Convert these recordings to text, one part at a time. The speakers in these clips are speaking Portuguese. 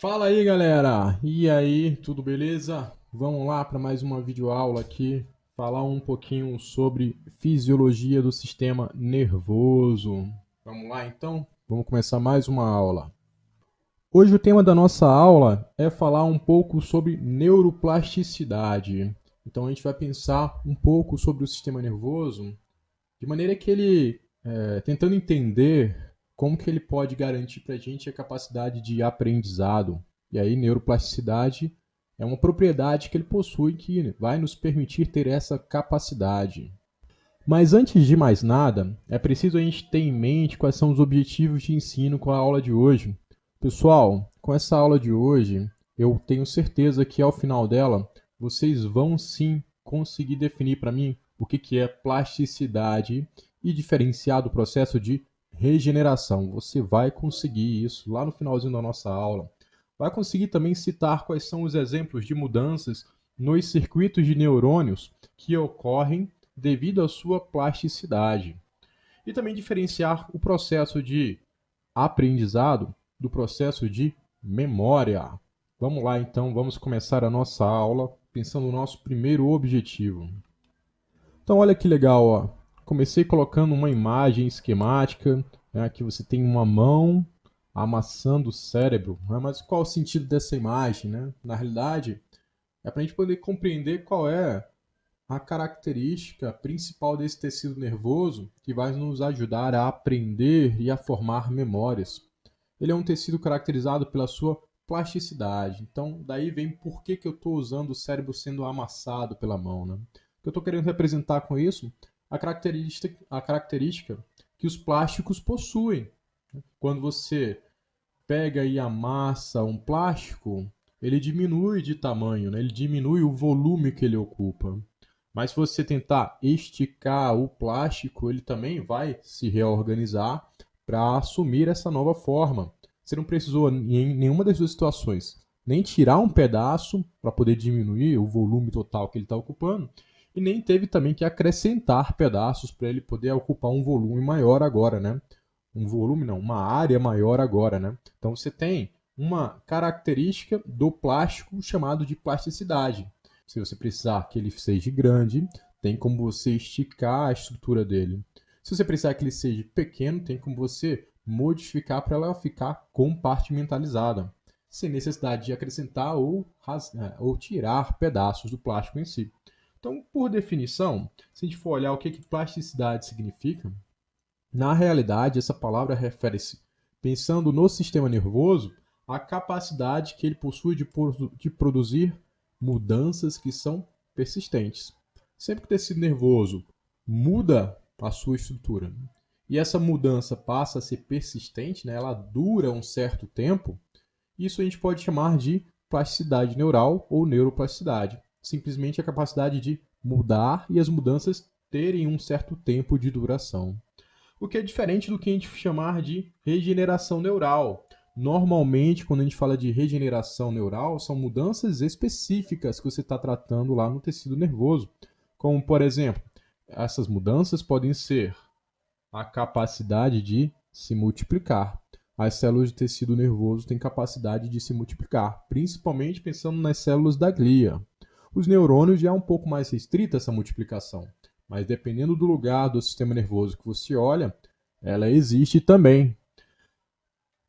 Fala aí, galera! E aí, tudo beleza? Vamos lá para mais uma videoaula aqui, falar um pouquinho sobre fisiologia do sistema nervoso. Vamos lá então? Vamos começar mais uma aula. Hoje o tema da nossa aula é falar um pouco sobre neuroplasticidade. Então a gente vai pensar um pouco sobre o sistema nervoso de maneira que ele, tentando entender como que ele pode garantir para a gente a capacidade de aprendizado. E aí, neuroplasticidade é uma propriedade que ele possui que vai nos permitir ter essa capacidade. Mas antes de mais nada, é preciso a gente ter em mente quais são os objetivos de ensino com a aula de hoje. Pessoal, com essa aula de hoje, eu tenho certeza que ao final dela, vocês vão sim conseguir definir para mim o que é plasticidade e diferenciar do processo de regeneração. Você vai conseguir isso lá no finalzinho da nossa aula. Vai conseguir também citar quais são os exemplos de mudanças nos circuitos de neurônios que ocorrem devido à sua plasticidade. E também diferenciar o processo de aprendizado do processo de memória. Vamos lá então, vamos começar a nossa aula pensando no nosso primeiro objetivo. Então olha que legal, ó. Comecei colocando uma imagem esquemática, né, que você tem uma mão amassando o cérebro, né, mas qual o sentido dessa imagem, né? Na realidade, é para a gente poder compreender qual é a característica principal desse tecido nervoso que vai nos ajudar a aprender e a formar memórias. Ele é um tecido caracterizado pela sua plasticidade. Então, daí vem por que eu estou usando o cérebro sendo amassado pela mão. Né? O que eu estou querendo representar com isso? A característica que os plásticos possuem. Quando você pega e amassa um plástico, ele diminui de tamanho, né? Ele diminui o volume que ele ocupa. Mas se você tentar esticar o plástico, ele também vai se reorganizar para assumir essa nova forma. Você não precisou, em nenhuma das duas situações, nem tirar um pedaço para poder diminuir o volume total que ele está ocupando, e nem teve também que acrescentar pedaços para ele poder ocupar um volume maior agora, né? Um volume não, uma área maior agora, né? Então você tem uma característica do plástico chamado de plasticidade. Se você precisar que ele seja grande, tem como você esticar a estrutura dele. Se você precisar que ele seja pequeno, tem como você modificar para ela ficar compartimentalizada, sem necessidade de acrescentar ou tirar pedaços do plástico em si. Então, por definição, se a gente for olhar o que plasticidade significa, na realidade, essa palavra refere-se, pensando no sistema nervoso, à capacidade que ele possui de produzir mudanças que são persistentes. Sempre que o tecido nervoso muda a sua estrutura e essa mudança passa a ser persistente, né, ela dura um certo tempo, isso a gente pode chamar de plasticidade neural ou neuroplasticidade. Simplesmente a capacidade de mudar e as mudanças terem um certo tempo de duração, o que é diferente do que a gente chamar de regeneração neural. Normalmente, quando a gente fala de regeneração neural, são mudanças específicas que você está tratando lá no tecido nervoso. Como, por exemplo, essas mudanças podem ser a capacidade de se multiplicar. As células do tecido nervoso têm capacidade de se multiplicar, principalmente pensando nas células da glia. Os neurônios já é um pouco mais restrita essa multiplicação, mas dependendo do lugar do sistema nervoso que você olha, ela existe também.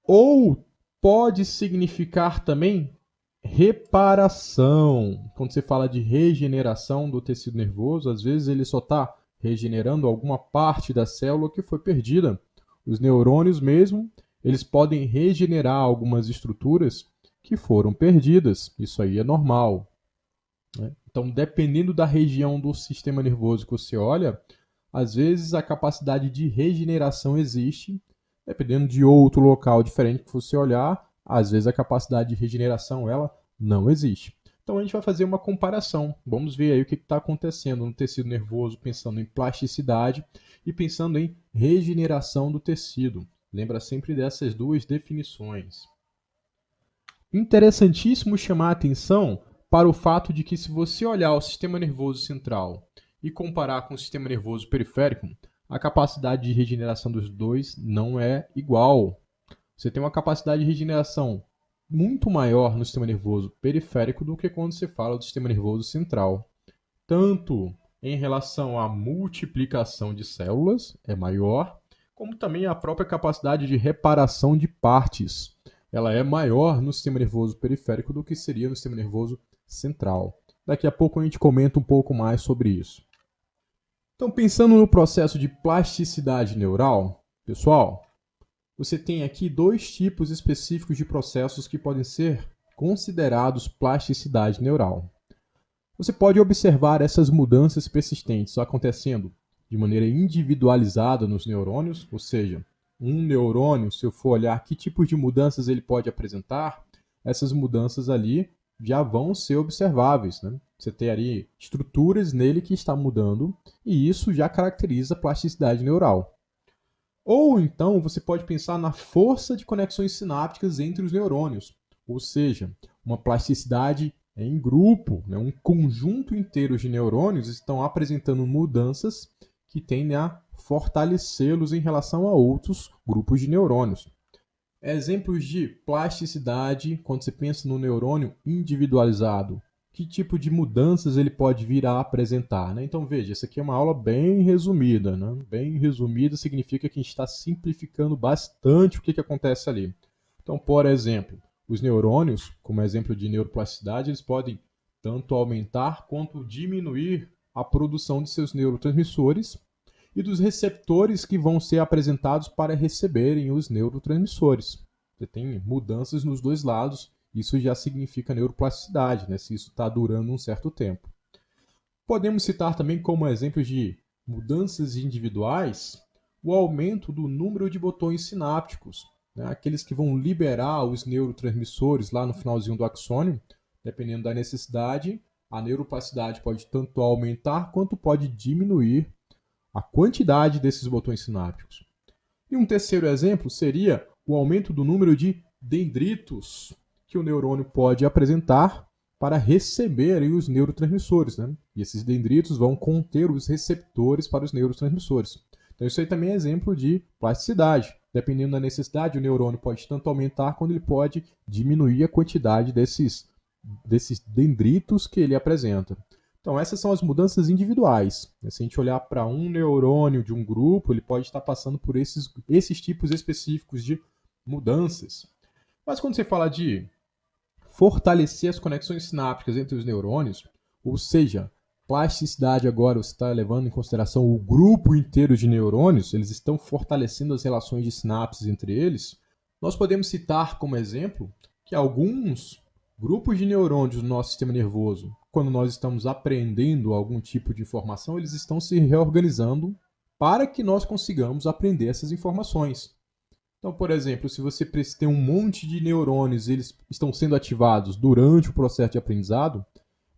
Ou pode significar também reparação. Quando você fala de regeneração do tecido nervoso, às vezes ele só está regenerando alguma parte da célula que foi perdida. Os neurônios mesmo, eles podem regenerar algumas estruturas que foram perdidas. Isso aí é normal. Né? Então, dependendo da região do sistema nervoso que você olha, às vezes a capacidade de regeneração existe, dependendo de outro local diferente que você olhar, às vezes a capacidade de regeneração ela não existe. Então a gente vai fazer uma comparação. Vamos ver aí o que está acontecendo no tecido nervoso, pensando em plasticidade e pensando em regeneração do tecido. Lembra sempre dessas duas definições. Interessantíssimo chamar a atenção para o fato de que, se você olhar o sistema nervoso central e comparar com o sistema nervoso periférico, a capacidade de regeneração dos dois não é igual. Você tem uma capacidade de regeneração muito maior no sistema nervoso periférico do que quando se fala do sistema nervoso central. Tanto em relação à multiplicação de células, é maior, como também a própria capacidade de reparação de partes. Ela é maior no sistema nervoso periférico do que seria no sistema nervoso central. Daqui a pouco a gente comenta um pouco mais sobre isso. Então, pensando no processo de plasticidade neural, pessoal, você tem aqui dois tipos específicos de processos que podem ser considerados plasticidade neural. Você pode observar essas mudanças persistentes acontecendo de maneira individualizada nos neurônios, ou seja, um neurônio, se eu for olhar que tipos de mudanças ele pode apresentar, essas mudanças ali já vão ser observáveis, né? Você tem ali estruturas nele que estão mudando e isso já caracteriza a plasticidade neural. Ou então você pode pensar na força de conexões sinápticas entre os neurônios, ou seja, uma plasticidade em grupo, né? Um conjunto inteiro de neurônios estão apresentando mudanças que tendem a fortalecê-los em relação a outros grupos de neurônios. Exemplos de plasticidade, quando você pensa no neurônio individualizado, que tipo de mudanças ele pode vir a apresentar, né? Então veja, essa aqui é uma aula bem resumida, né? Bem resumida significa que a gente está simplificando bastante o que acontece ali. Então, por exemplo, os neurônios, como exemplo de neuroplasticidade, eles podem tanto aumentar quanto diminuir a produção de seus neurotransmissores e dos receptores que vão ser apresentados para receberem os neurotransmissores. Você tem mudanças nos dois lados, isso já significa neuroplasticidade, né? Se isso está durando um certo tempo. Podemos citar também como exemplos de mudanças individuais o aumento do número de botões sinápticos, né? Aqueles que vão liberar os neurotransmissores lá no finalzinho do axônio, dependendo da necessidade, a neuroplasticidade pode tanto aumentar quanto pode diminuir a quantidade desses botões sinápticos. E um terceiro exemplo seria o aumento do número de dendritos que o neurônio pode apresentar para receber os neurotransmissores, né? E esses dendritos vão conter os receptores para os neurotransmissores. Então isso aí também é exemplo de plasticidade. Dependendo da necessidade, o neurônio pode tanto aumentar quanto ele pode diminuir a quantidade desses dendritos que ele apresenta. Então, essas são as mudanças individuais. Se a gente olhar para um neurônio de um grupo, ele pode estar passando por esses tipos específicos de mudanças. Mas quando você fala de fortalecer as conexões sinápticas entre os neurônios, ou seja, plasticidade agora você está levando em consideração o grupo inteiro de neurônios, eles estão fortalecendo as relações de sinapses entre eles, nós podemos citar como exemplo que alguns grupos de neurônios do nosso sistema nervoso, quando nós estamos aprendendo algum tipo de informação, eles estão se reorganizando para que nós consigamos aprender essas informações. Então, por exemplo, se você tem um monte de neurônios e eles estão sendo ativados durante o processo de aprendizado,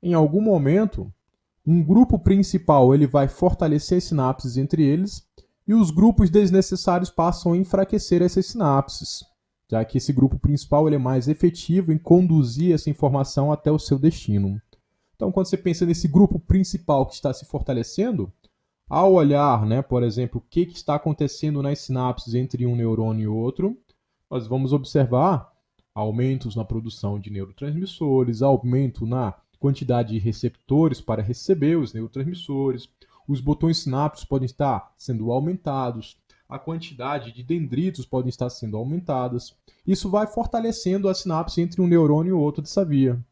em algum momento, um grupo principal ele vai fortalecer as sinapses entre eles e os grupos desnecessários passam a enfraquecer essas sinapses, já que esse grupo principal ele é mais efetivo em conduzir essa informação até o seu destino. Então, quando você pensa nesse grupo principal que está se fortalecendo, ao olhar, né, por exemplo, o que está acontecendo nas sinapses entre um neurônio e outro, nós vamos observar aumentos na produção de neurotransmissores, aumento na quantidade de receptores para receber os neurotransmissores, os botões sinápticos podem estar sendo aumentados, a quantidade de dendritos podem estar sendo aumentadas. Isso vai fortalecendo a sinapse entre um neurônio e outro dessa via.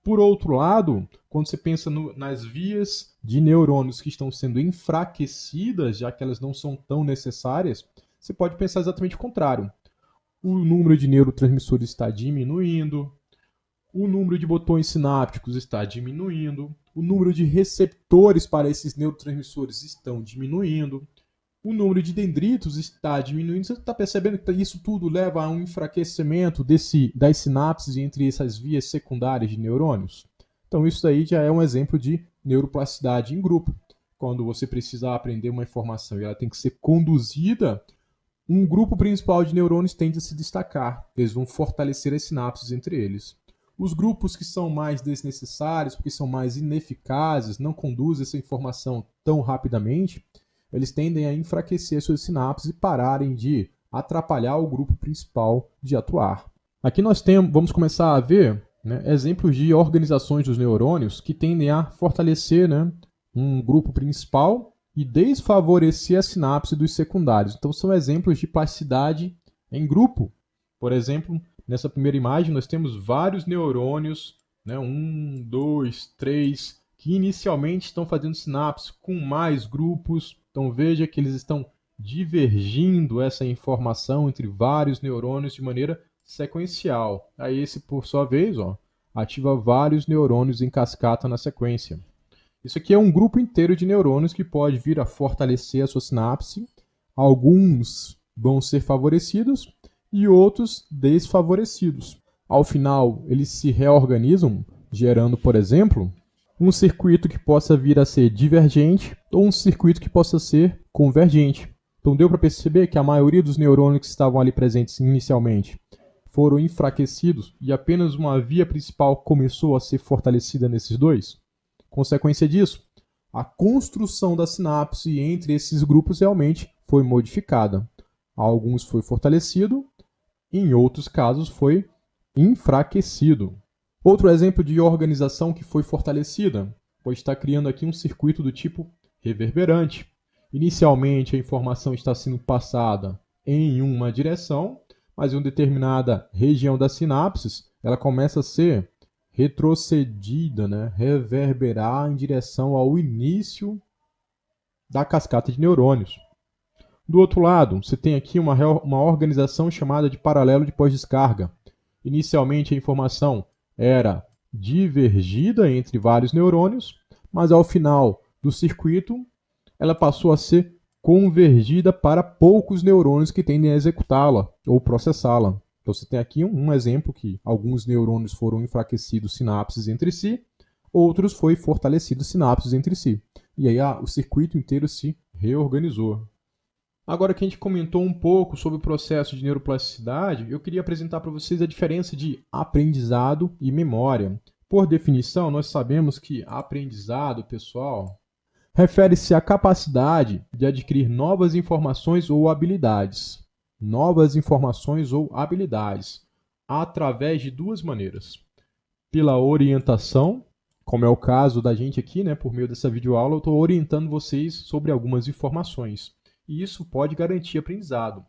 Por outro lado, quando você pensa nas vias de neurônios que estão sendo enfraquecidas, já que elas não são tão necessárias, você pode pensar exatamente o contrário. O número de neurotransmissores está diminuindo, o número de botões sinápticos está diminuindo, o número de receptores para esses neurotransmissores estão diminuindo, o número de dendritos está diminuindo. Você está percebendo que isso tudo leva a um enfraquecimento das sinapses entre essas vias secundárias de neurônios? Então isso aí já é um exemplo de neuroplasticidade em grupo. Quando você precisa aprender uma informação e ela tem que ser conduzida, um grupo principal de neurônios tende a se destacar. Eles vão fortalecer as sinapses entre eles. Os grupos que são mais desnecessários, porque são mais ineficazes, não conduzem essa informação tão rapidamente, eles tendem a enfraquecer suas sinapses e pararem de atrapalhar o grupo principal de atuar. Aqui nós temos, vamos começar a ver, né, exemplos de organizações dos neurônios que tendem a fortalecer, né, um grupo principal e desfavorecer a sinapse dos secundários. Então são exemplos de plasticidade em grupo. Por exemplo, nessa primeira imagem nós temos vários neurônios, né, 1, 2, 3, que inicialmente estão fazendo sinapse com mais grupos. Então veja que eles estão divergindo essa informação entre vários neurônios de maneira sequencial. Aí esse, por sua vez, ativa vários neurônios em cascata na sequência. Isso aqui é um grupo inteiro de neurônios que pode vir a fortalecer a sua sinapse. Alguns vão ser favorecidos e outros desfavorecidos. Ao final, eles se reorganizam, gerando, por exemplo, um circuito que possa vir a ser divergente ou um circuito que possa ser convergente. Então deu para perceber que a maioria dos neurônios que estavam ali presentes inicialmente foram enfraquecidos e apenas uma via principal começou a ser fortalecida nesses dois. Consequência disso, a construção da sinapse entre esses grupos realmente foi modificada. Alguns foi fortalecido, em outros casos foi enfraquecido. Outro exemplo de organização que foi fortalecida pode estar criando aqui um circuito do tipo reverberante. Inicialmente a informação está sendo passada em uma direção, mas em uma determinada região das sinapses, ela começa a ser retrocedida, né? Reverberar em direção ao início da cascata de neurônios. Do outro lado, você tem aqui uma organização chamada de paralelo de pós-descarga. Inicialmente a informação era divergida entre vários neurônios, mas ao final do circuito ela passou a ser convergida para poucos neurônios que tendem a executá-la ou processá-la. Então você tem aqui um exemplo que alguns neurônios foram enfraquecidos sinapses entre si, outros foi fortalecidos sinapses entre si. E aí o circuito inteiro se reorganizou. Agora que a gente comentou um pouco sobre o processo de neuroplasticidade, eu queria apresentar para vocês a diferença de aprendizado e memória. Por definição, nós sabemos que aprendizado, pessoal, refere-se à capacidade de adquirir novas informações ou habilidades. Novas informações ou habilidades, através de duas maneiras. Pela orientação, como é o caso da gente aqui, né, por meio dessa videoaula, eu estou orientando vocês sobre algumas informações. E isso pode garantir aprendizado.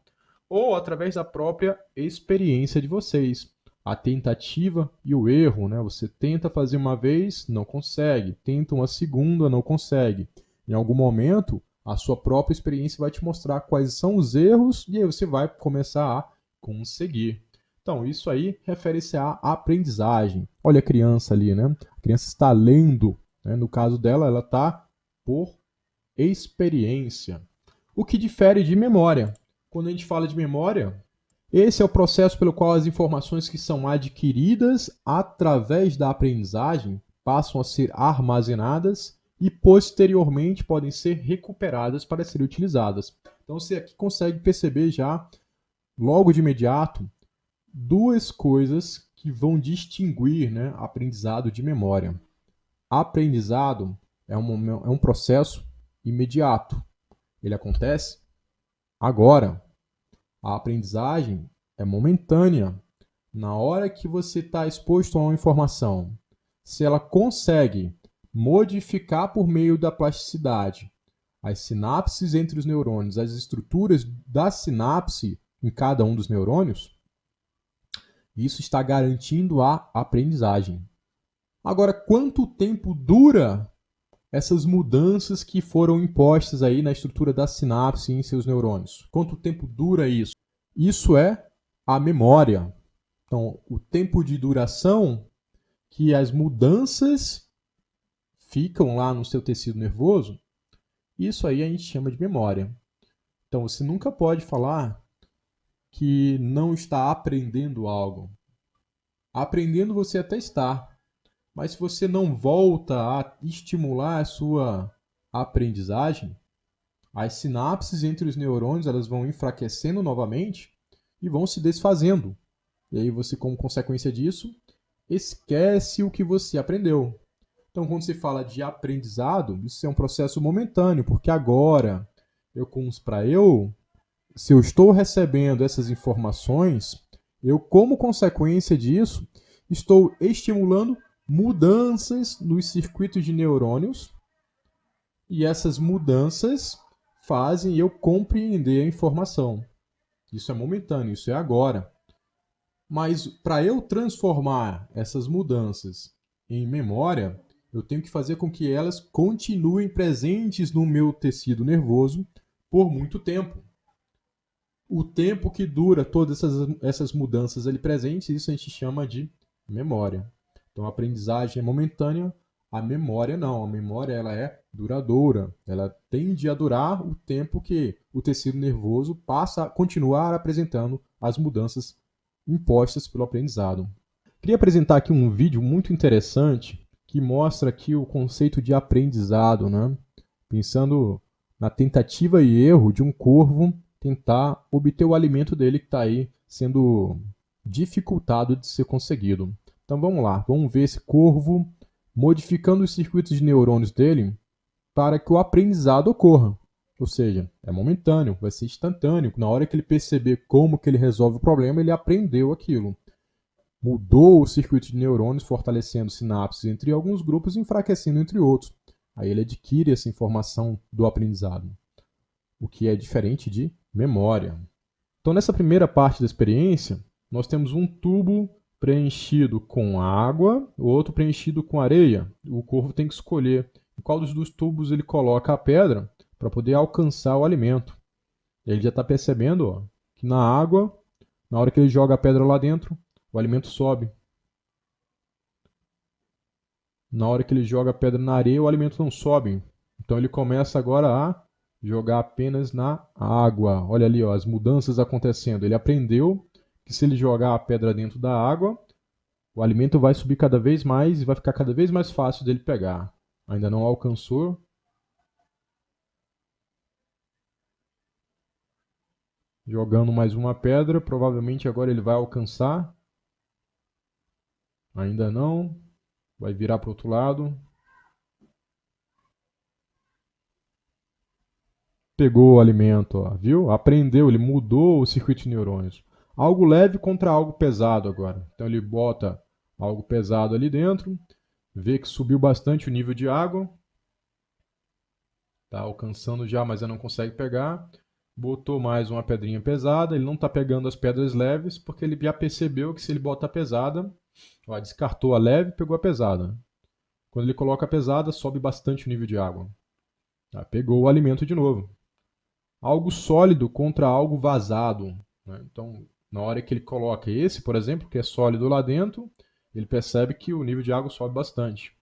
Ou através da própria experiência de vocês. A tentativa e o erro, né? Você tenta fazer uma vez, não consegue. Tenta uma segunda, não consegue. Em algum momento, a sua própria experiência vai te mostrar quais são os erros e aí você vai começar a conseguir. Então, isso aí refere-se à aprendizagem. Olha a criança ali, né? A criança está lendo, né? No caso dela, ela está por experiência. O que difere de memória. Quando a gente fala de memória, esse é o processo pelo qual as informações que são adquiridas através da aprendizagem passam a ser armazenadas e posteriormente podem ser recuperadas para serem utilizadas. Então você aqui consegue perceber já, logo de imediato, duas coisas que vão distinguir, né, aprendizado de memória. Aprendizado é um processo imediato. Ele acontece agora. A aprendizagem é momentânea. Na hora que você está exposto a uma informação, se ela consegue modificar por meio da plasticidade as sinapses entre os neurônios, as estruturas da sinapse em cada um dos neurônios, isso está garantindo a aprendizagem. Agora, quanto tempo dura essas mudanças que foram impostas aí na estrutura da sinapse em seus neurônios? Quanto tempo dura isso? Isso é a memória. Então, o tempo de duração que as mudanças ficam lá no seu tecido nervoso, isso aí a gente chama de memória. Então, você nunca pode falar que não está aprendendo algo. Aprendendo você até está, mas se você não volta a estimular a sua aprendizagem, as sinapses entre os neurônios elas vão enfraquecendo novamente e vão se desfazendo. E aí você, como consequência disso, esquece o que você aprendeu. Então, quando se fala de aprendizado, isso é um processo momentâneo, porque agora, se eu estou recebendo essas informações, Eu, como consequência disso, estou estimulando mudanças nos circuitos de neurônios e essas mudanças fazem eu compreender a informação. Isso é momentâneo, isso é agora. Mas para eu transformar essas mudanças em memória, eu tenho que fazer com que elas continuem presentes no meu tecido nervoso por muito tempo. O tempo que dura todas essas mudanças ali presentes, isso a gente chama de memória. Então a aprendizagem é momentânea, a memória não. A memória ela é duradoura. Ela tende a durar o tempo que o tecido nervoso passa a continuar apresentando as mudanças impostas pelo aprendizado. Queria apresentar aqui um vídeo muito interessante que mostra aqui o conceito de aprendizado, né? Pensando na tentativa e erro de um corvo tentar obter o alimento dele que está aí sendo dificultado de ser conseguido. Então vamos lá, vamos ver esse corvo modificando os circuitos de neurônios dele para que o aprendizado ocorra. Ou seja, é momentâneo, vai ser instantâneo. Na hora que ele perceber como que ele resolve o problema, ele aprendeu aquilo. Mudou o circuito de neurônios, fortalecendo sinapses entre alguns grupos e enfraquecendo entre outros. Aí ele adquire essa informação do aprendizado, o que é diferente de memória. Então, nessa primeira parte da experiência, nós temos um tubo preenchido com água, o outro preenchido com areia. O corvo tem que escolher em qual dos dois tubos ele coloca a pedra para poder alcançar o alimento. Ele já está percebendo, ó, que na água, na hora que ele joga a pedra lá dentro, o alimento sobe. Na hora que ele joga a pedra na areia, o alimento não sobe. Então ele começa agora a jogar apenas na água. Olha ali, ó, as mudanças acontecendo. Ele aprendeu que se ele jogar a pedra dentro da água, o alimento vai subir cada vez mais e vai ficar cada vez mais fácil dele pegar. Ainda não alcançou. Jogando mais uma pedra, provavelmente agora ele vai alcançar. Ainda não. Vai virar para o outro lado. Pegou o alimento, ó, viu? Aprendeu, ele mudou o circuito de neurônios. Algo leve contra algo pesado agora. Então ele bota algo pesado ali dentro, vê que subiu bastante o nível de água. Está alcançando já, mas ainda não consegue pegar. Botou mais uma pedrinha pesada, ele não está pegando as pedras leves, porque ele já percebeu que se ele bota a pesada, ó, descartou a leve e pegou a pesada. Quando ele coloca a pesada, sobe bastante o nível de água. Tá, pegou o alimento de novo. Algo sólido contra algo vazado. Né? Então, na hora que ele coloca esse, por exemplo, que é sólido lá dentro, ele percebe que o nível de água sobe bastante.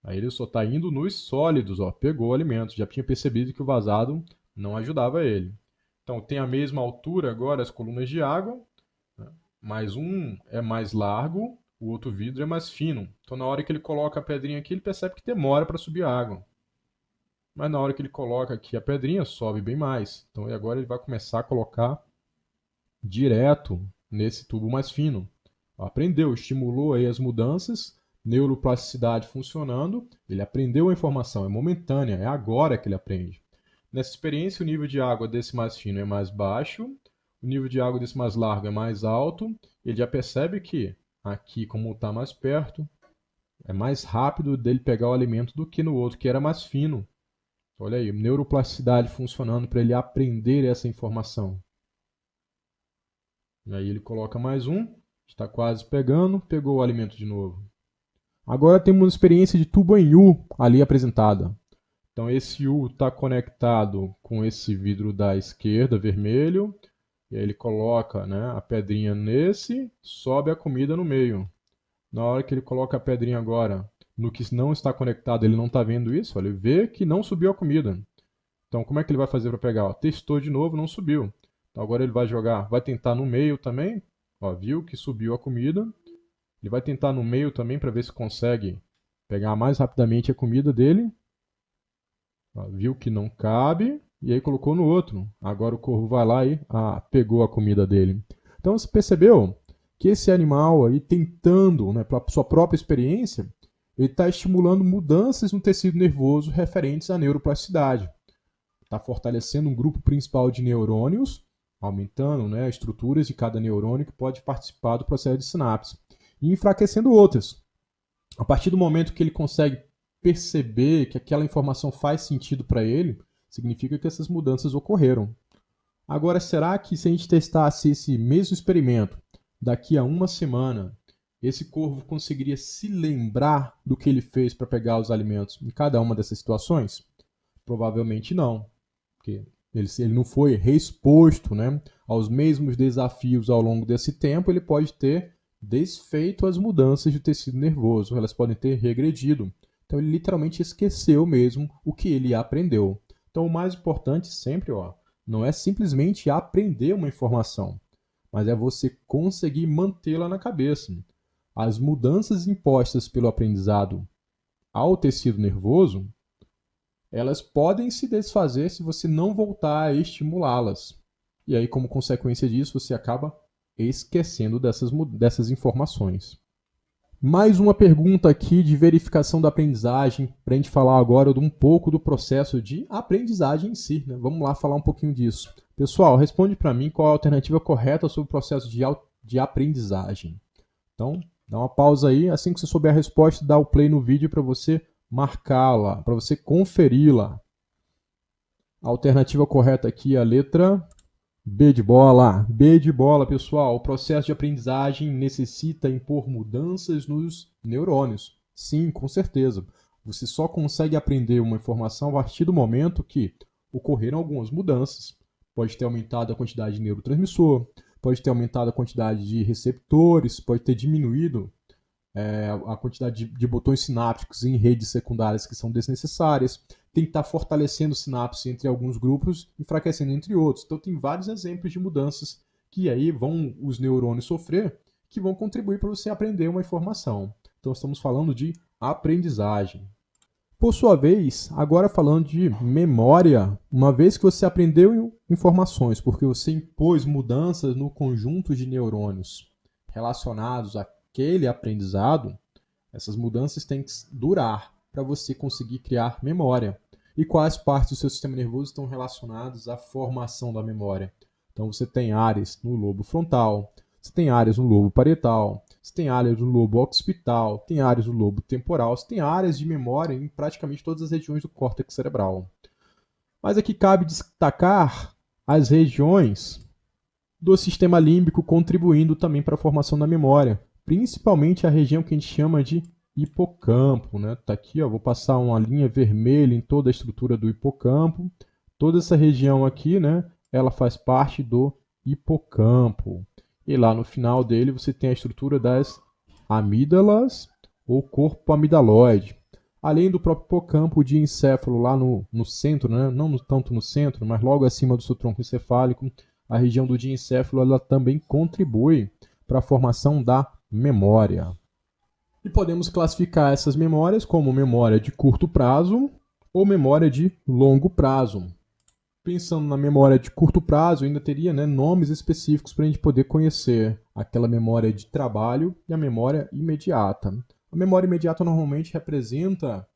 Aí ele só está indo nos sólidos, ó, pegou o alimento, já tinha percebido que o vazado não ajudava ele. Então tem a mesma altura agora as colunas de água, né? Mas um é mais largo, o outro vidro é mais fino. Então na hora que ele coloca a pedrinha aqui, ele percebe que demora para subir a água. Mas na hora que ele coloca aqui a pedrinha, sobe bem mais. Então agora ele vai começar a colocar direto nesse tubo mais fino. Aprendeu, estimulou aí as mudanças, neuroplasticidade funcionando, ele aprendeu a informação, é momentânea, é agora que ele aprende. Nessa experiência, o nível de água desse mais fino é mais baixo, o nível de água desse mais largo é mais alto, ele já percebe que aqui, como está mais perto, é mais rápido dele pegar o alimento do que no outro, que era mais fino. Olha aí, neuroplasticidade funcionando para ele aprender essa informação. E aí ele coloca mais um, está quase pegando, pegou o alimento de novo. Agora temos uma experiência de tubo em U ali apresentada. Então esse U está conectado com esse vidro da esquerda, vermelho. E aí ele coloca, né, a pedrinha nesse, sobe a comida no meio. Na hora que ele coloca a pedrinha agora no que não está conectado, ele não está vendo isso, ele vê que não subiu a comida. Então como é que ele vai fazer para pegar? Ó, testou de novo, não subiu. Então agora ele vai jogar, vai tentar no meio também. Ó, viu que subiu a comida. Ele vai tentar no meio também para ver se consegue pegar mais rapidamente a comida dele. Ó, viu que não cabe e aí colocou no outro. Agora o corvo vai lá e pegou a comida dele. Então você percebeu que esse animal aí tentando, né, pela sua própria experiência, ele está estimulando mudanças no tecido nervoso referentes à neuroplasticidade. Está fortalecendo um grupo principal de neurônios aumentando, né, estruturas de cada neurônio que pode participar do processo de sinapse e enfraquecendo outras. A partir do momento que ele consegue perceber que aquela informação faz sentido para ele, significa que essas mudanças ocorreram. Agora, será que se a gente testasse esse mesmo experimento daqui a uma semana, esse corvo conseguiria se lembrar do que ele fez para pegar os alimentos em cada uma dessas situações? Provavelmente não, porque ele não foi reexposto, né, aos mesmos desafios ao longo desse tempo, ele pode ter desfeito as mudanças do tecido nervoso, elas podem ter regredido. Então ele literalmente esqueceu mesmo o que ele aprendeu. Então o mais importante sempre, não é simplesmente aprender uma informação, mas é você conseguir mantê-la na cabeça. As mudanças impostas pelo aprendizado ao tecido nervoso, elas podem se desfazer se você não voltar a estimulá-las. E aí, como consequência disso, você acaba esquecendo dessas informações. Mais uma pergunta aqui de verificação da aprendizagem, para a gente falar agora de um pouco do processo de aprendizagem em si, né? Vamos lá falar um pouquinho disso. Pessoal, responde para mim qual a alternativa correta sobre o processo de aprendizagem. Então, dá uma pausa aí, assim que você souber a resposta, dá o play no vídeo para você marcá-la, para você conferi-la. A alternativa correta aqui é a letra B de bola. B de bola, pessoal. O processo de aprendizagem necessita impor mudanças nos neurônios. Sim, com certeza. Você só consegue aprender uma informação a partir do momento que ocorreram algumas mudanças. Pode ter aumentado a quantidade de neurotransmissor, pode ter aumentado a quantidade de receptores, pode ter diminuído a quantidade de botões sinápticos em redes secundárias que são desnecessárias, tem que estar fortalecendo sinapse entre alguns grupos, enfraquecendo entre outros. Então tem vários exemplos de mudanças que aí vão os neurônios sofrer, que vão contribuir para você aprender uma informação. Então estamos falando de aprendizagem. Por sua vez, agora falando de memória, uma vez que você aprendeu informações, porque você impôs mudanças no conjunto de neurônios relacionados àquele aprendizado, essas mudanças têm que durar para você conseguir criar memória. E quais partes do seu sistema nervoso estão relacionadas à formação da memória? Então você tem áreas no lobo frontal, você tem áreas no lobo parietal, você tem áreas no lobo occipital, tem áreas no lobo temporal, você tem áreas de memória em praticamente todas as regiões do córtex cerebral. Mas aqui cabe destacar as regiões do sistema límbico contribuindo também para a formação da memória, principalmente a região que a gente chama de hipocampo, né? Tá aqui, vou passar uma linha vermelha em toda a estrutura do hipocampo. Toda essa região aqui, né, ela faz parte do hipocampo. E lá no final dele você tem a estrutura das amígdalas ou corpo amidaloide. Além do próprio hipocampo, o diencéfalo lá no centro, né, não tanto no centro, mas logo acima do seu tronco encefálico, a região do diencéfalo ela também contribui para a formação da memória. E podemos classificar essas memórias como memória de curto prazo ou memória de longo prazo. Pensando na memória de curto prazo, ainda teria, né, nomes específicos para a gente poder conhecer aquela memória de trabalho e a memória imediata. A memória imediata normalmente representa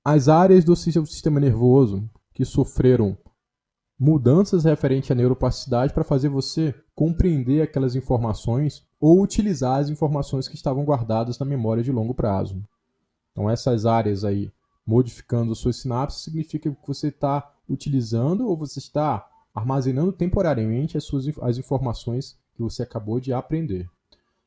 as áreas do seu sistema nervoso que sofreram mudanças referentes à neuroplasticidade para fazer você compreender aquelas informações ou utilizar as informações que estavam guardadas na memória de longo prazo. Então essas áreas aí modificando suas sinapses significa que você está utilizando ou você está armazenando temporariamente as informações que você acabou de aprender.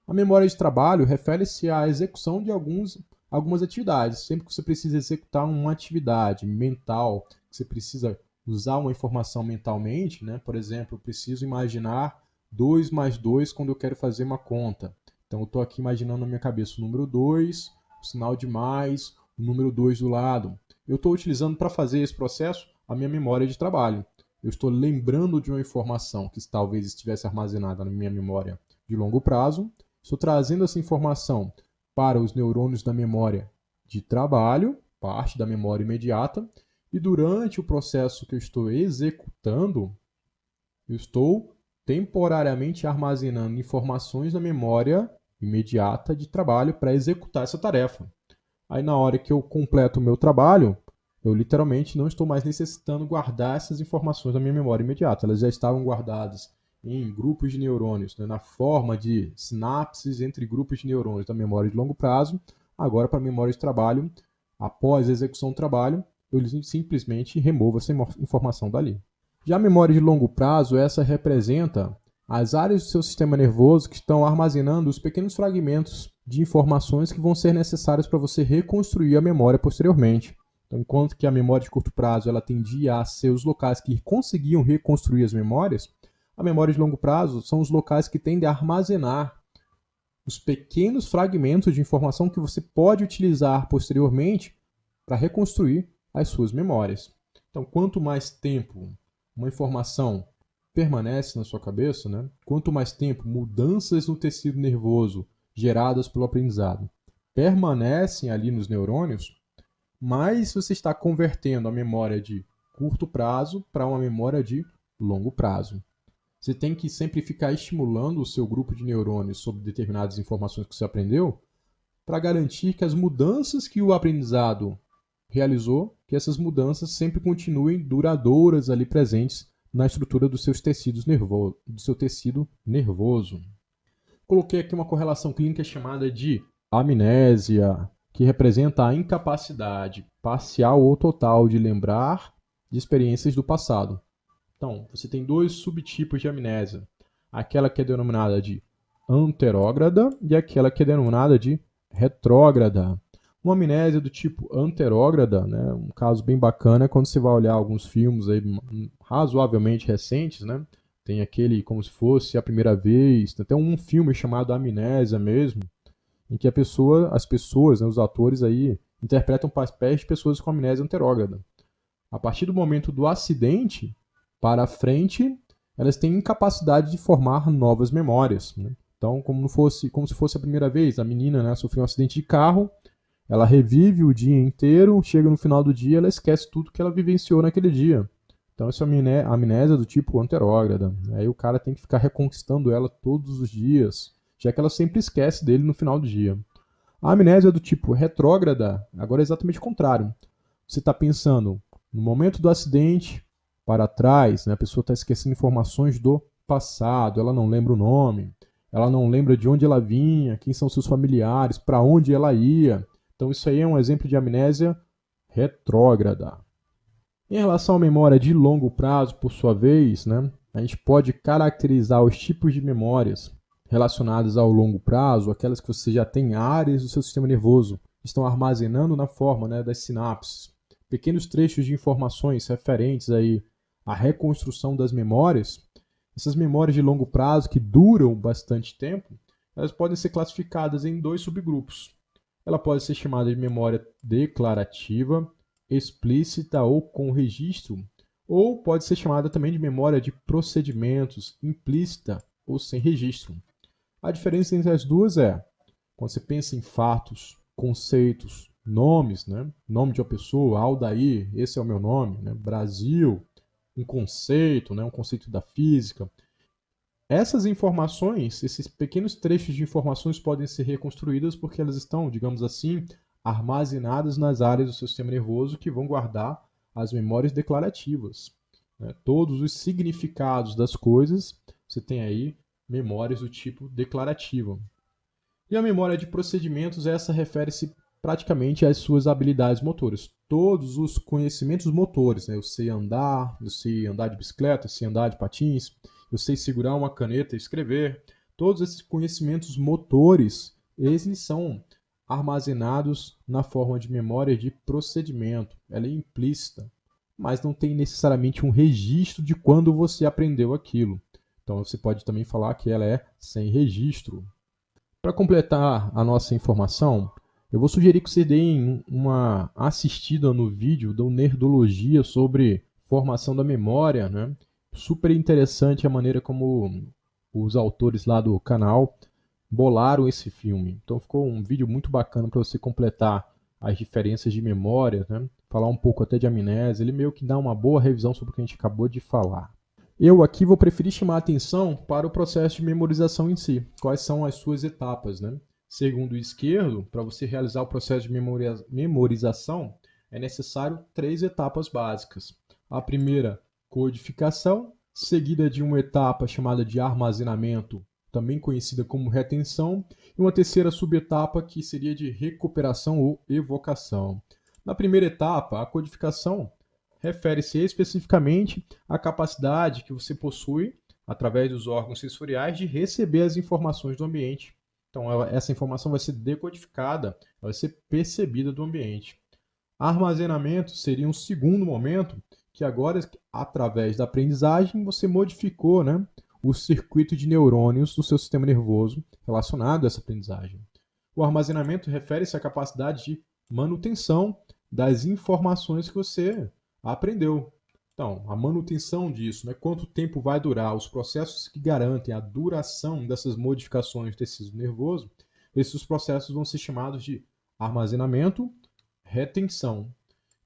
A memória de trabalho refere-se à execução de algumas atividades. Sempre que você precisa executar uma atividade mental, que você precisa usar uma informação mentalmente, né? Por exemplo, eu preciso imaginar 2 mais 2 quando eu quero fazer uma conta. Então eu estou aqui imaginando na minha cabeça o número 2, o sinal de mais, o número 2 do lado. Eu estou utilizando para fazer esse processo a minha memória de trabalho. Eu estou lembrando de uma informação que talvez estivesse armazenada na minha memória de longo prazo. Estou trazendo essa informação para os neurônios da memória de trabalho, parte da memória imediata, e durante o processo que eu estou executando, eu estou temporariamente armazenando informações na memória imediata de trabalho para executar essa tarefa. Aí na hora que eu completo o meu trabalho, eu literalmente não estou mais necessitando guardar essas informações na minha memória imediata. Elas já estavam guardadas em grupos de neurônios, né, na forma de sinapses entre grupos de neurônios da memória de longo prazo, agora para a memória de trabalho, após a execução do trabalho, eu simplesmente removo essa informação dali. Já a memória de longo prazo, essa representa as áreas do seu sistema nervoso que estão armazenando os pequenos fragmentos de informações que vão ser necessárias para você reconstruir a memória posteriormente. Então, enquanto que a memória de curto prazo ela tendia a ser os locais que conseguiam reconstruir as memórias, a memória de longo prazo são os locais que tendem a armazenar os pequenos fragmentos de informação que você pode utilizar posteriormente para reconstruir as suas memórias. Então, quanto mais tempo uma informação permanece na sua cabeça, né? Quanto mais tempo mudanças no tecido nervoso geradas pelo aprendizado permanecem ali nos neurônios, mais você está convertendo a memória de curto prazo para uma memória de longo prazo. Você tem que sempre ficar estimulando o seu grupo de neurônios sobre determinadas informações que você aprendeu para garantir que as mudanças que o aprendizado realizou, que essas mudanças sempre continuem duradouras ali presentes na estrutura dos seus tecidos do seu tecido nervoso. Coloquei aqui uma correlação clínica chamada de amnésia, que representa a incapacidade parcial ou total de lembrar de experiências do passado. Então, você tem dois subtipos de amnésia. Aquela que é denominada de anterógrada e aquela que é denominada de retrógrada. Uma amnésia do tipo anterógrada, né, um caso bem bacana é quando você vai olhar alguns filmes aí razoavelmente recentes, né, tem aquele como se fosse a primeira vez, tem até um filme chamado Amnésia mesmo, em que as pessoas, né, os atores aí interpretam papéis de pessoas com amnésia anterógrada. A partir do momento do acidente para frente, elas têm incapacidade de formar novas memórias, né? Então, como se fosse a primeira vez, a menina, né, sofreu um acidente de carro, ela revive o dia inteiro, chega no final do dia, ela esquece tudo que ela vivenciou naquele dia. Então, isso é a amnésia do tipo anterógrada. Aí o cara tem que ficar reconquistando ela todos os dias, já que ela sempre esquece dele no final do dia. A amnésia do tipo retrógrada, agora é exatamente o contrário. Você está pensando no momento do acidente, para trás, né? A pessoa está esquecendo informações do passado, ela não lembra o nome, ela não lembra de onde ela vinha, quem são seus familiares, para onde ela ia. Então isso aí é um exemplo de amnésia retrógrada. Em relação à memória de longo prazo, por sua vez, né, a gente pode caracterizar os tipos de memórias relacionadas ao longo prazo, aquelas que você já tem áreas do seu sistema nervoso, estão armazenando na forma, né, das sinapses, pequenos trechos de informações referentes aí à reconstrução das memórias. Essas memórias de longo prazo que duram bastante tempo, elas podem ser classificadas em dois subgrupos. Ela pode ser chamada de memória declarativa, explícita ou com registro, ou pode ser chamada também de memória de procedimentos, implícita ou sem registro. A diferença entre as duas é, quando você pensa em fatos, conceitos, nomes, né? Nome de uma pessoa, Aldair, esse é o meu nome, né? Brasil, um conceito, né? Um conceito da física. Essas informações, esses pequenos trechos de informações podem ser reconstruídas porque elas estão, digamos assim, armazenadas nas áreas do seu sistema nervoso que vão guardar as memórias declarativas, né? Todos os significados das coisas, você tem aí memórias do tipo declarativa. E a memória de procedimentos, essa refere-se praticamente às suas habilidades motoras. Todos os conhecimentos motores, né? Eu sei andar de bicicleta, eu sei andar de patins, eu sei segurar uma caneta e escrever. Todos esses conhecimentos motores, eles são armazenados na forma de memória de procedimento. Ela é implícita, mas não tem necessariamente um registro de quando você aprendeu aquilo. Então você pode também falar que ela é sem registro. Para completar a nossa informação, eu vou sugerir que vocês deem uma assistida no vídeo do Nerdologia sobre formação da memória, né? Super interessante a maneira como os autores lá do canal bolaram esse filme. Então ficou um vídeo muito bacana para você completar as diferenças de memória, né? Falar um pouco até de amnésia. Ele meio que dá uma boa revisão sobre o que a gente acabou de falar. Eu aqui vou preferir chamar a atenção para o processo de memorização em si. Quais são as suas etapas, né? Segundo o esquerdo, para você realizar o processo de memorização, é necessário 3 etapas básicas. A primeira, codificação. seguida de uma etapa chamada de armazenamento, também conhecida como retenção, e uma terceira subetapa que seria de recuperação ou evocação. Na primeira etapa, a codificação refere-se especificamente à capacidade que você possui, através dos órgãos sensoriais, de receber as informações do ambiente. Então, essa informação vai ser decodificada, vai ser percebida do ambiente. Armazenamento seria um segundo momento que agora, através da aprendizagem, você modificou, né, o circuito de neurônios do seu sistema nervoso relacionado a essa aprendizagem. O armazenamento refere-se à capacidade de manutenção das informações que você aprendeu. Então, a manutenção disso, né, quanto tempo vai durar, os processos que garantem a duração dessas modificações do tecido nervoso, esses processos vão ser chamados de armazenamento, retenção.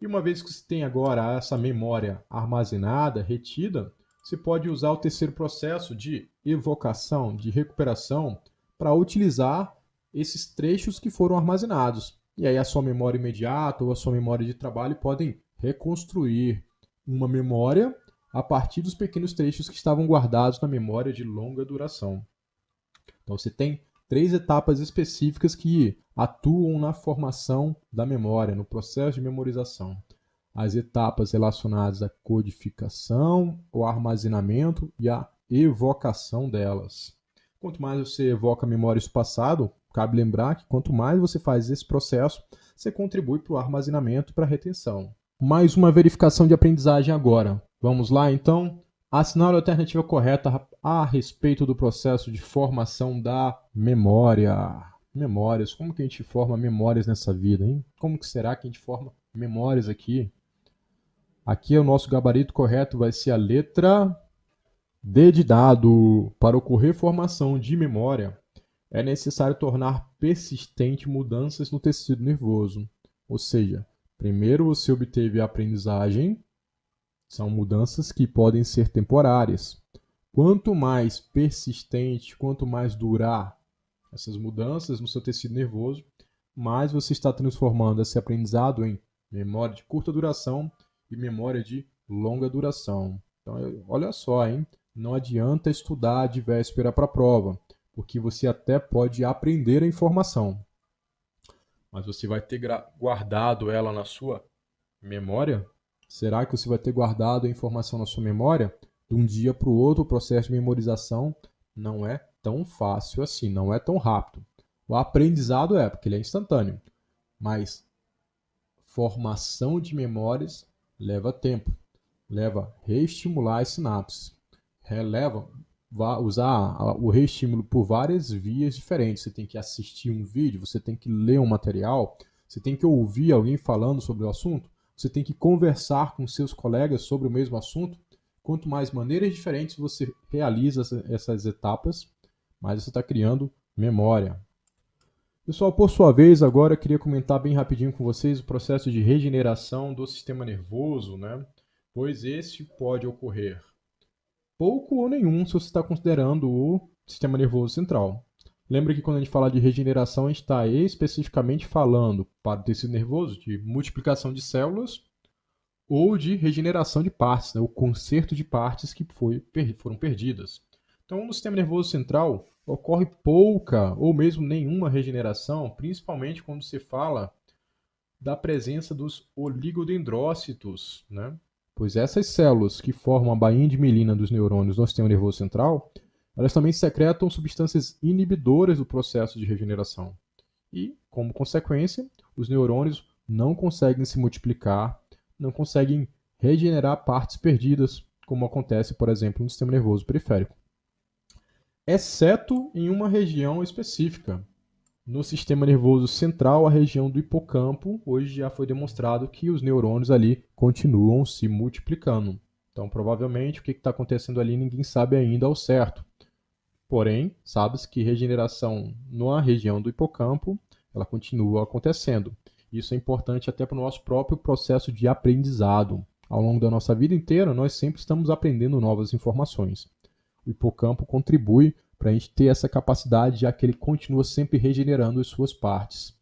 E uma vez que você tem agora essa memória armazenada, retida, você pode usar o terceiro processo de evocação, de recuperação, para utilizar esses trechos que foram armazenados. E aí a sua memória imediata ou a sua memória de trabalho podem reconstruir uma memória a partir dos pequenos trechos que estavam guardados na memória de longa duração. Então você tem 3 etapas específicas que atuam na formação da memória, no processo de memorização. As etapas relacionadas à codificação, o armazenamento e a evocação delas. Quanto mais você evoca memórias do passado, cabe lembrar que quanto mais você faz esse processo, você contribui para o armazenamento e para a retenção. Mais uma verificação de aprendizagem agora. Vamos lá, então? Assinar a alternativa correta a respeito do processo de formação da memória. Memórias. Como que a gente forma memórias nessa vida, hein? Como que será que a gente forma memórias aqui? Aqui o nosso gabarito correto vai ser a letra D de dado. Para ocorrer formação de memória, é necessário tornar persistente mudanças no tecido nervoso. Ou seja, primeiro você obteve a aprendizagem, são mudanças que podem ser temporárias. Quanto mais persistente, quanto mais durar essas mudanças no seu tecido nervoso, mais você está transformando esse aprendizado em memória de curta duração e memória de longa duração. Então, olha só, hein? Não adianta estudar de véspera para a prova, porque você até pode aprender a informação, mas você vai ter guardado ela na sua memória? Será que você vai ter guardado a informação na sua memória? De um dia para o outro, o processo de memorização não é tão fácil assim, não é tão rápido. O aprendizado porque ele é instantâneo, mas formação de memórias leva tempo, leva reestimular as sinapses, usar o reestímulo por várias vias diferentes. Você tem que assistir um vídeo, você tem que ler um material, você tem que ouvir alguém falando sobre o assunto, você tem que conversar com seus colegas sobre o mesmo assunto. Quanto mais maneiras diferentes você realiza essas etapas, mais você está criando memória. Pessoal, por sua vez, agora eu queria comentar bem rapidinho com vocês o processo de regeneração do sistema nervoso, né? Pois esse pode ocorrer pouco ou nenhum se você está considerando o sistema nervoso central. Lembra que quando a gente fala de regeneração, a gente está especificamente falando para o tecido nervoso de multiplicação de células ou de regeneração de partes, né? O conserto de partes que foram perdidas. Então, no sistema nervoso central, ocorre pouca ou mesmo nenhuma regeneração, principalmente quando se fala da presença dos oligodendrócitos, né? Pois essas células que formam a bainha de mielina dos neurônios no sistema nervoso central, elas também secretam substâncias inibidoras do processo de regeneração. E, como consequência, os neurônios não conseguem se multiplicar, não conseguem regenerar partes perdidas, como acontece, por exemplo, no sistema nervoso periférico. Exceto em uma região específica. No sistema nervoso central, a região do hipocampo, hoje já foi demonstrado que os neurônios ali continuam se multiplicando. Então, provavelmente, o que está acontecendo ali ninguém sabe ainda ao certo. Porém, sabe-se que regeneração na região do hipocampo, ela continua acontecendo. Isso é importante até para o nosso próprio processo de aprendizado. Ao longo da nossa vida inteira, nós sempre estamos aprendendo novas informações. O hipocampo contribui para a gente ter essa capacidade, já que ele continua sempre regenerando as suas partes.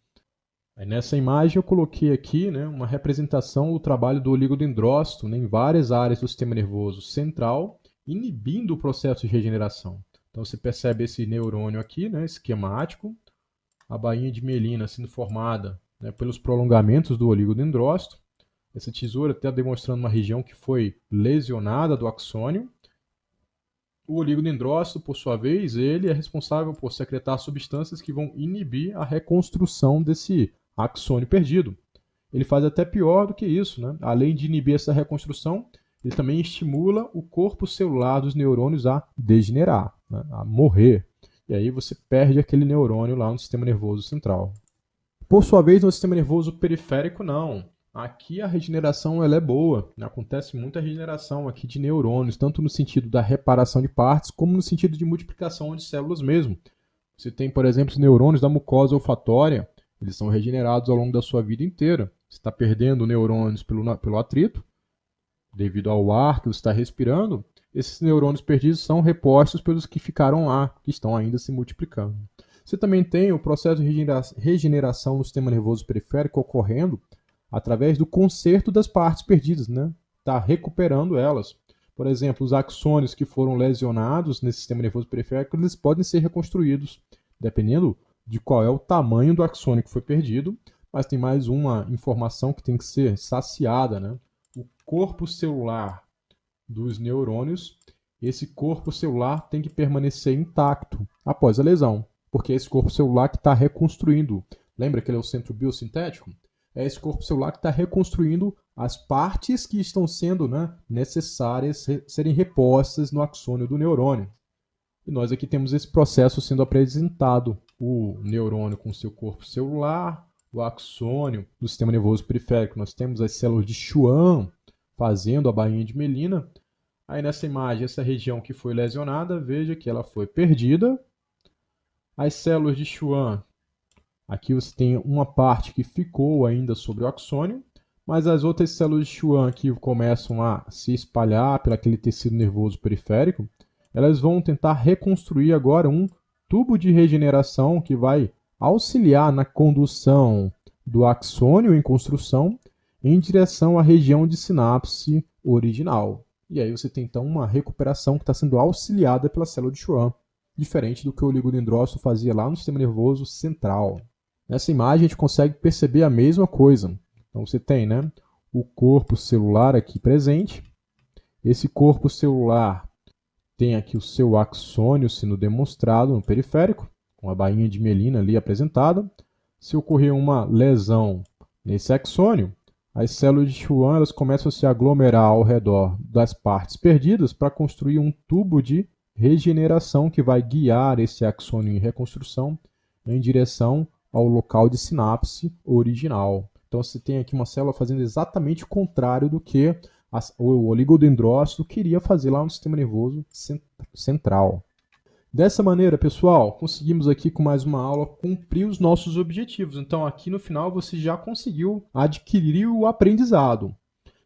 Aí nessa imagem eu coloquei aqui, né, uma representação do trabalho do oligodendrócito, né, em várias áreas do sistema nervoso central inibindo o processo de regeneração. Então você percebe esse neurônio aqui, né, esquemático, a bainha de mielina sendo formada, né, pelos prolongamentos do oligodendrócito. Essa tesoura está demonstrando uma região que foi lesionada do axônio. O oligodendrócito, por sua vez, ele é responsável por secretar substâncias que vão inibir a reconstrução desse axônio perdido. Ele faz até pior do que isso, né? Além de inibir essa reconstrução, ele também estimula o corpo celular dos neurônios a degenerar, né? A morrer. E aí você perde aquele neurônio lá no sistema nervoso central. Por sua vez, no sistema nervoso periférico, não. Aqui a regeneração ela é boa, né? Acontece muita regeneração aqui de neurônios, tanto no sentido da reparação de partes, como no sentido de multiplicação de células mesmo. Você tem, por exemplo, os neurônios da mucosa olfatória, eles são regenerados ao longo da sua vida inteira. Você está perdendo neurônios pelo atrito, devido ao ar que você está respirando. Esses neurônios perdidos são repostos pelos que ficaram lá, que estão ainda se multiplicando. Você também tem o processo de regeneração no sistema nervoso periférico ocorrendo através do conserto das partes perdidas, né? Está recuperando elas. Por exemplo, os axônios que foram lesionados nesse sistema nervoso periférico, eles podem ser reconstruídos, dependendo de qual é o tamanho do axônio que foi perdido. Mas tem mais uma informação que tem que ser saciada, né? O corpo celular dos neurônios, esse corpo celular tem que permanecer intacto após a lesão, porque é esse corpo celular que está reconstruindo. Lembra que ele é o centro biosintético? É esse corpo celular que está reconstruindo as partes que estão sendo, né, necessárias serem repostas no axônio do neurônio. E nós aqui temos esse processo sendo apresentado. O neurônio com seu corpo celular, o axônio do sistema nervoso periférico. Nós temos as células de Schwann fazendo a bainha de mielina. Aí nessa imagem, essa região que foi lesionada, veja que ela foi perdida. As células de Schwann, aqui você tem uma parte que ficou ainda sobre o axônio, mas as outras células de Schwann aqui começam a se espalhar pelo aquele tecido nervoso periférico. Elas vão tentar reconstruir agora um tubo de regeneração que vai auxiliar na condução do axônio em construção em direção à região de sinapse original. E aí você tem então uma recuperação que está sendo auxiliada pela célula de Schwann, diferente do que o oligodendrócito fazia lá no sistema nervoso central. Nessa imagem a gente consegue perceber a mesma coisa. Então você tem, né, o corpo celular aqui presente. Esse corpo celular tem aqui o seu axônio sendo demonstrado no periférico, com a bainha de mielina ali apresentada. Se ocorrer uma lesão nesse axônio, as células de Schwann elas começam a se aglomerar ao redor das partes perdidas para construir um tubo de regeneração que vai guiar esse axônio em reconstrução em direção ao local de sinapse original. Então você tem aqui uma célula fazendo exatamente o contrário do que o oligodendrócito queria fazer lá no sistema nervoso central. Dessa maneira, pessoal, conseguimos aqui com mais uma aula cumprir os nossos objetivos. Então aqui no final você já conseguiu adquirir o aprendizado.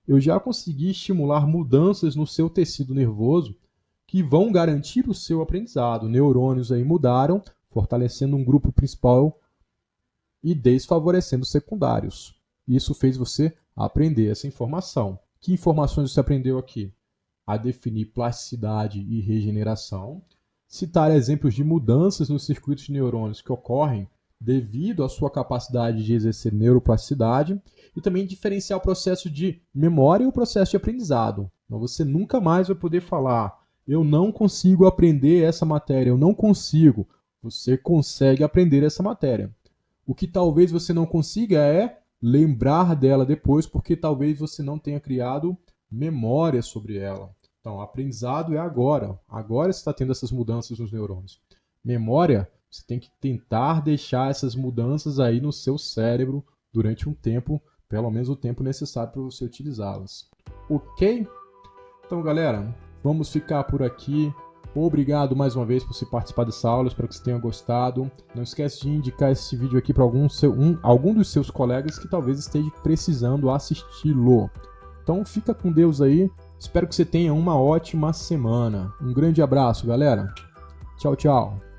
Eu já consegui estimular mudanças no seu tecido nervoso que vão garantir o seu aprendizado. Neurônios aí mudaram, fortalecendo um grupo principal e desfavorecendo secundários. Isso fez você aprender essa informação. Que informações você aprendeu aqui? A definir plasticidade e regeneração, citar exemplos de mudanças nos circuitos de neurônios que ocorrem devido à sua capacidade de exercer neuroplasticidade e também diferenciar o processo de memória e o processo de aprendizado. Então você nunca mais vai poder falar, eu não consigo aprender essa matéria, eu não consigo. Você consegue aprender essa matéria. O que talvez você não consiga é lembrar dela depois, porque talvez você não tenha criado memória sobre ela. Então, aprendizado é agora. Agora você está tendo essas mudanças nos neurônios. Memória, você tem que tentar deixar essas mudanças aí no seu cérebro durante um tempo, pelo menos o tempo necessário para você utilizá-las. Ok? Então, galera, vamos ficar por aqui. Obrigado mais uma vez por você participar dessa aula, espero que você tenha gostado. Não esquece de indicar esse vídeo aqui para algum dos seus colegas que talvez esteja precisando assisti-lo. Então fica com Deus aí, espero que você tenha uma ótima semana. Um grande abraço, galera. Tchau, tchau.